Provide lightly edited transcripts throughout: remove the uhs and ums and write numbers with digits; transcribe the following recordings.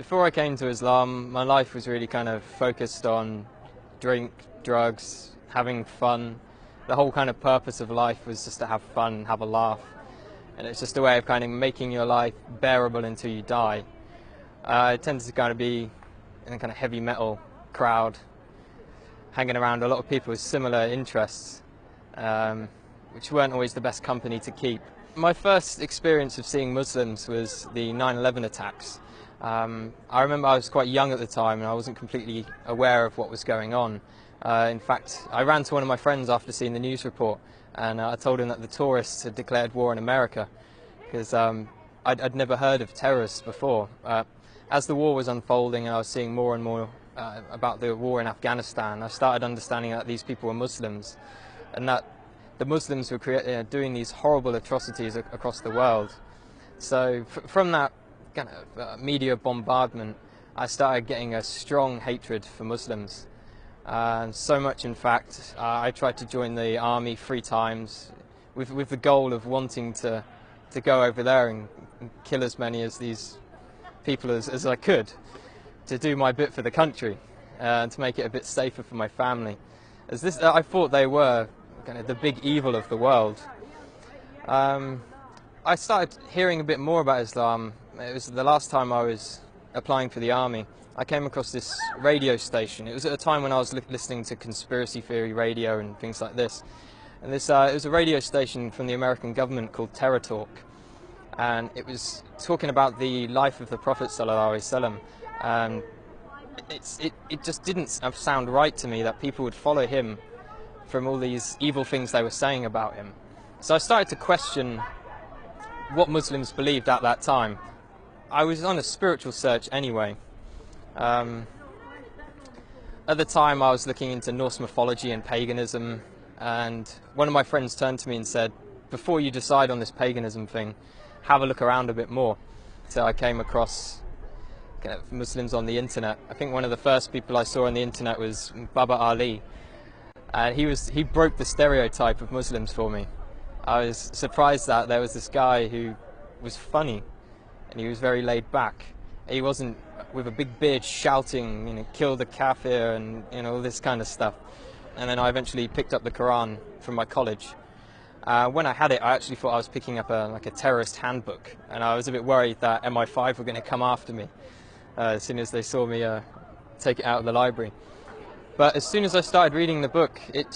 Before I came to Islam, my life was really kind of focused on drink, drugs, having fun. The whole kind of purpose of life was just to have fun, have a laugh. And it's just a way of kind of making your life bearable until you die. I tended to kind of be in a kind of heavy metal crowd, hanging around a lot of people with similar interests, which weren't always the best company to keep. My first experience of seeing Muslims was the 9/11 attacks. I remember I was quite young at the time and I wasn't completely aware of what was going on. In fact, I ran to one of my friends after seeing the news report and I told him that the tourists had declared war in America because I'd never heard of terrorists before. As the war was unfolding and I was seeing more and more about the war in Afghanistan, I started understanding that these people were Muslims and that the Muslims were doing these horrible atrocities across the world. So from that kind of media bombardment, I started getting a strong hatred for Muslims. So much, in fact, I tried to join the army 3 times with the goal of wanting to go over there and kill as many of these people as I could, to do my bit for the country and to make it a bit safer for my family. I thought they were kind of the big evil of the world. I started hearing a bit more about Islam. It was the last time I was applying for the army. I came across this radio station. It was at a time when I was listening to conspiracy theory radio and things like this. And it was a radio station from the American government called Terror Talk. And it was talking about the life of the Prophet ﷺ. And it just didn't sound right to me that people would follow him from all these evil things they were saying about him. So I started to question what Muslims believed at that time. I was on a spiritual search anyway. At the time I was looking into Norse mythology and paganism, and one of my friends turned to me and said, before you decide on this paganism thing, have a look around a bit more. So I came across kind of Muslims on the internet. I think one of the first people I saw on the internet was Baba Ali, and he broke the stereotype of Muslims for me. I was surprised that there was this guy who was funny and he was very laid back. He wasn't with a big beard shouting, you know, kill the kafir and, you know, all this kind of stuff. And then I eventually picked up the Quran from my college. When I had it, I actually thought I was picking up a terrorist handbook, and I was a bit worried that MI5 were going to come after me as soon as they saw me take it out of the library. But as soon as I started reading the book, it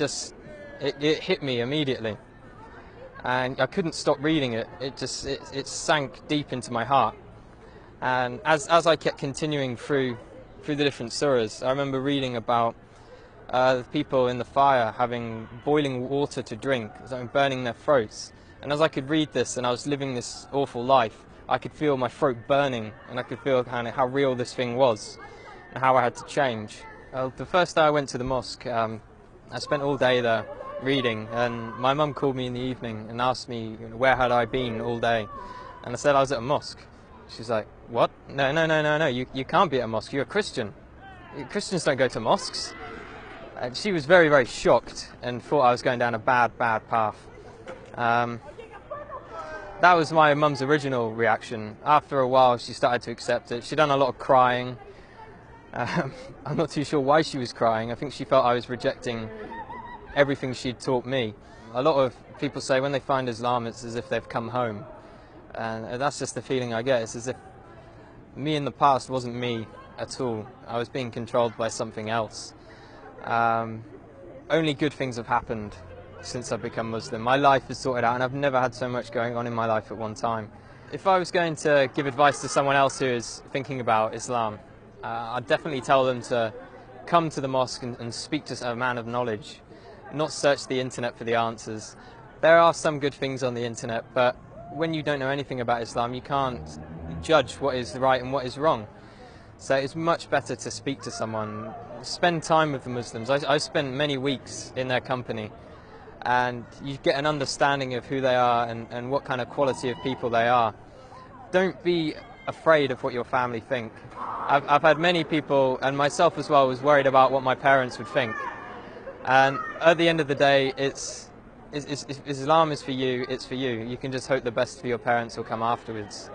hit me immediately. And I couldn't stop reading it. It sank deep into my heart. And as I kept continuing through the different surahs, I remember reading about the people in the fire having boiling water to drink, burning their throats. And as I could read this and I was living this awful life, I could feel my throat burning, and I could feel kind of how real this thing was and how I had to change. The first day I went to the mosque, I spent all day there reading, and my mum called me in the evening and asked me, you know, where had I been all day, and I said I was at a mosque. She's like, what? No, you can't be at a mosque, you're a Christian. Christians don't go to mosques. And she was very, very shocked and thought I was going down a bad path. That was my mum's original reaction. After a while she started to accept it. She'd done a lot of crying. I'm not too sure why she was crying. I think she felt I was rejecting everything she'd taught me. A lot of people say when they find Islam, it's as if they've come home. And that's just the feeling I get. It's as if me in the past wasn't me at all. I was being controlled by something else. Only good things have happened since I've become Muslim. My life is sorted out, and I've never had so much going on in my life at one time. If I was going to give advice to someone else who is thinking about Islam, I'd definitely tell them to come to the mosque and speak to a man of knowledge, not search the internet for the answers. There are some good things on the internet, but when you don't know anything about Islam, you can't judge what is right and what is wrong. So it's much better to speak to someone, spend time with the Muslims. I spent many weeks in their company, and you get an understanding of who they are and what kind of quality of people they are. Don't be afraid of what your family think. I've had many people, and myself as well, was worried about what my parents would think. And at the end of the day, Islam is for you, it's for you. You can just hope the best for your parents will come afterwards.